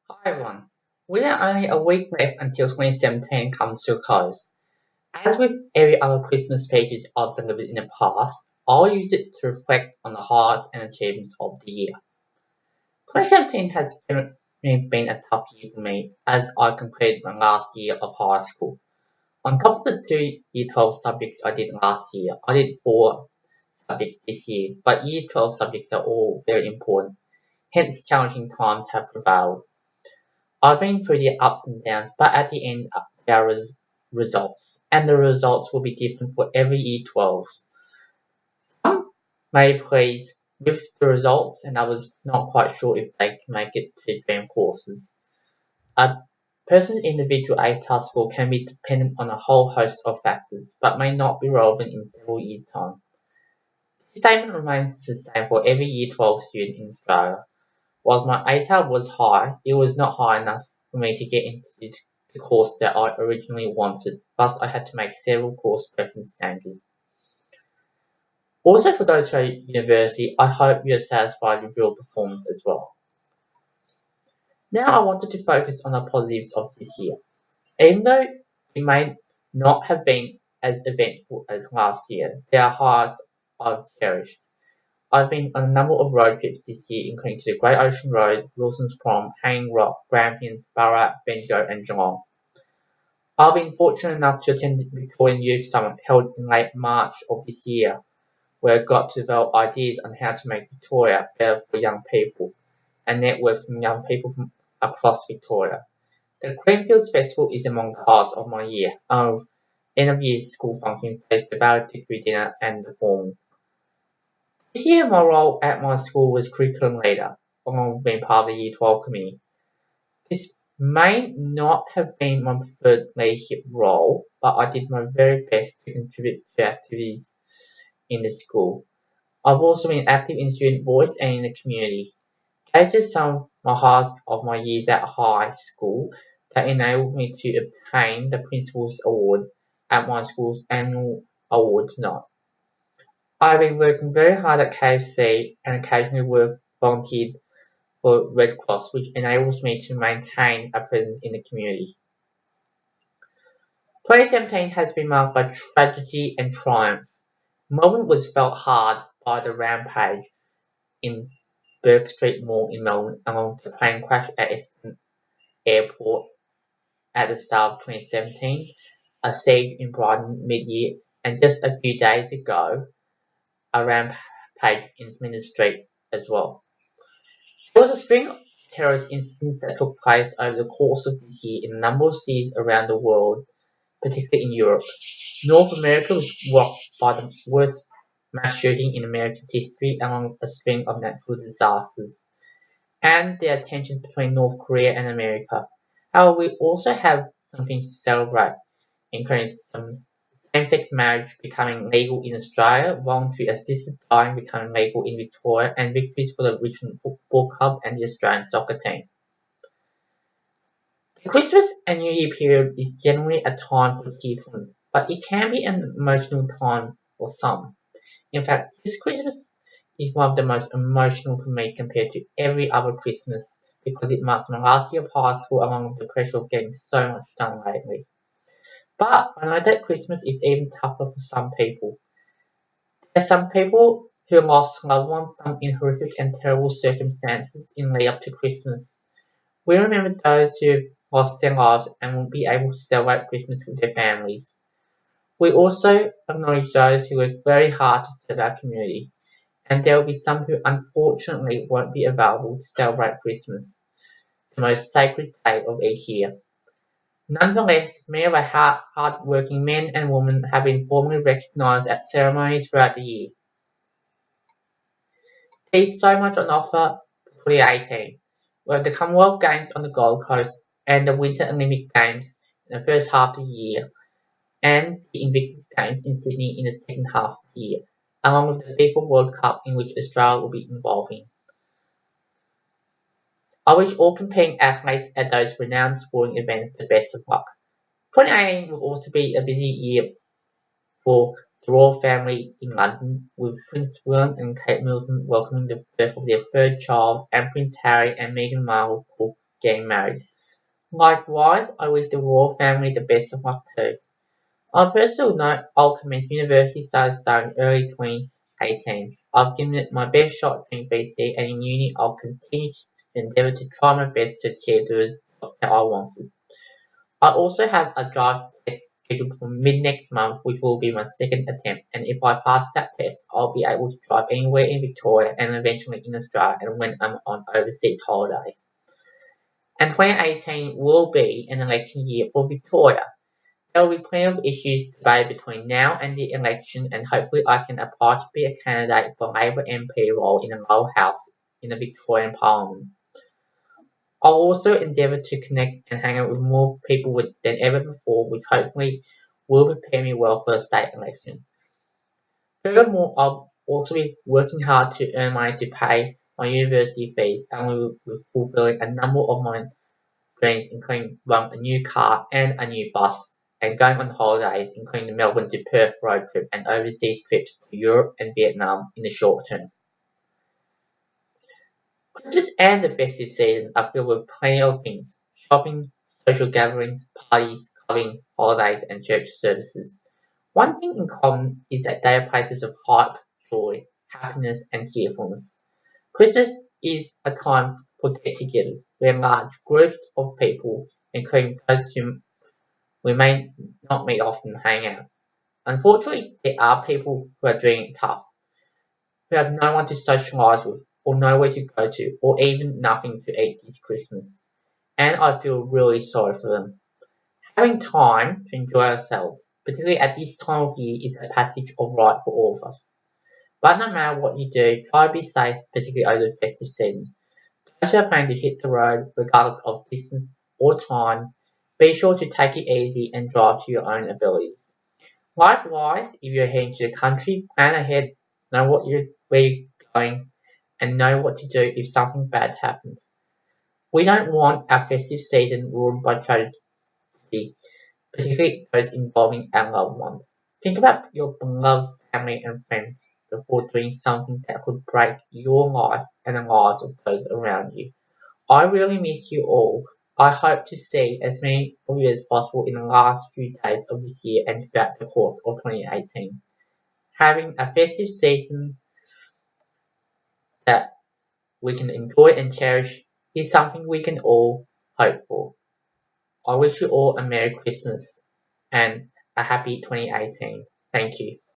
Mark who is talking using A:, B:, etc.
A: Hi everyone. We are only a week left until 2017 comes to a close. As with every other Christmas speeches I've delivered in the past, I'll use it to reflect on the highlights and achievements of the year. 2017 has definitely been a tough year for me as I completed my last year of high school. On top of the two Year 12 subjects I did last year, I did four subjects this year, but Year 12 subjects are all very important, hence challenging times have prevailed. I've been through the ups and downs, but at the end there is results, and the results will be different for every Year 12. Some may please with the results, and others not quite sure if they can make it to dream courses. A person's individual ATAR score can be dependent on a whole host of factors, but may not be relevant in several years' time. This statement remains the same for every Year 12 student in Australia. While my ATAR was high, it was not high enough for me to get into the course that I originally wanted, thus I had to make several course preference changes. Also for those who are at university, I hope you are satisfied with your performance as well. Now I wanted to focus on the positives of this year. Even though it may not have been as eventful as last year, there are highlights I've cherished. I've been on a number of road trips this year, including to the Great Ocean Road, Wilson's Prom, Hanging Rock, Grampians, Ballarat, Bendigo and Geelong. I've been fortunate enough to attend the Victorian Youth Summit held in late March of this year, where I got to develop ideas on how to make Victoria better for young people and network with young people from across Victoria. The Creamfields Festival is among the highlights of my year, of end of year school functions like the valedictory dinner and the formal. This year my role at my school was curriculum leader, along with being part of the Year 12 committee. This may not have been my preferred leadership role, but I did my very best to contribute to activities in the school. I've also been active in student voice and in the community. These are some of my highlights of my years at high school that enabled me to obtain the Principal's Award at my school's annual awards night. I've been working very hard at KFC and occasionally volunteered for Red Cross, which enables me to maintain a presence in the community. 2017 has been marked by tragedy and triumph. Melbourne was felt hard by the rampage in Bourke Street Mall in Melbourne, along with the plane crash at Eastern Airport at the start of 2017, a siege in Brighton mid-year, and just a few days ago, a rampage in Flinders Street as well. There was a string of terrorist incidents that took place over the course of this year in a number of cities around the world, particularly in Europe. North America was rocked by the worst mass shooting in America's history, along with a string of natural disasters, and there are tensions between North Korea and America. However, we also have some things to celebrate, including some same-sex marriage becoming legal in Australia, voluntary assisted dying becoming legal in Victoria, and victories for the Richmond Football Club and the Australian soccer team. The Christmas and New Year period is generally a time for cheerfulness, but it can be an emotional time for some. In fact, this Christmas is one of the most emotional for me compared to every other Christmas because it marks my last year of high school along with the pressure of getting so much done lately. But I know that Christmas is even tougher for some people. There are some people who lost loved ones, some in horrific and terrible circumstances in lead up to Christmas. We remember those who lost their lives and won't be able to celebrate Christmas with their families. We also acknowledge those who work very hard to serve our community, and there will be some who unfortunately won't be available to celebrate Christmas, the most sacred day of each year. Nonetheless, many of our hard-working men and women have been formally recognised at ceremonies throughout the year. There is so much on offer for 2018. We have the Commonwealth Games on the Gold Coast and the Winter Olympic Games in the first half of the year, and the Invictus Games in Sydney in the second half of the year, along with the FIFA World Cup in which Australia will be involved in. I wish all competing athletes at those renowned sporting events the best of luck. 2018 will also be a busy year for the royal family in London, with Prince William and Kate Middleton welcoming the birth of their third child, and Prince Harry and Meghan Markle getting married. Likewise, I wish the royal family the best of luck too. On a personal note, I'll commence university studies starting early 2018. I've given it my best shot during BC, and in uni I'll continue to endeavour to try my best to achieve the results that I wanted. I also have a drive test scheduled for mid next month, which will be my second attempt, and if I pass that test, I'll be able to drive anywhere in Victoria and eventually in Australia and when I'm on overseas holidays. And 2018 will be an election year for Victoria. There will be plenty of issues to debate between now and the election, and hopefully I can apply to be a candidate for Labor MP role in the lower house in the Victorian Parliament. I'll also endeavour to connect and hang out with more people than ever before, which hopefully will prepare me well for the state election. Furthermore, I'll also be working hard to earn money to pay my university fees, and will be fulfilling a number of my dreams, including buying a new car and a new bus, and going on holidays, including the Melbourne to Perth road trip and overseas trips to Europe and Vietnam in the short term. Christmas and the festive season are filled with plenty of things: shopping, social gatherings, parties, clubbing, holidays, and church services. One thing in common is that they are places of hype, joy, happiness, and cheerfulness. Christmas is a time for get-togethers where large groups of people, including those whom we may not meet often, hang out. Unfortunately, there are people who are doing it tough, who have no one to socialise with, or nowhere to go to, or even nothing to eat this Christmas. And I feel really sorry for them. Having time to enjoy ourselves, particularly at this time of year, is a passage of right for all of us. But no matter what you do, try to be safe, particularly over the festive season. Those who are planning to hit the road, regardless of distance or time, be sure to take it easy and drive to your own abilities. Likewise, if you're heading to the country, plan ahead, know where you're going, and know what to do if something bad happens. We don't want our festive season ruined by tragedy, particularly those involving our loved ones. Think about your beloved family and friends before doing something that could break your life and the lives of those around you. I really miss you all. I hope to see as many of you as possible in the last few days of this year and throughout the course of 2018. Having a festive season that we can enjoy and cherish is something we can all hope for. I wish you all a Merry Christmas and a happy 2018. Thank you.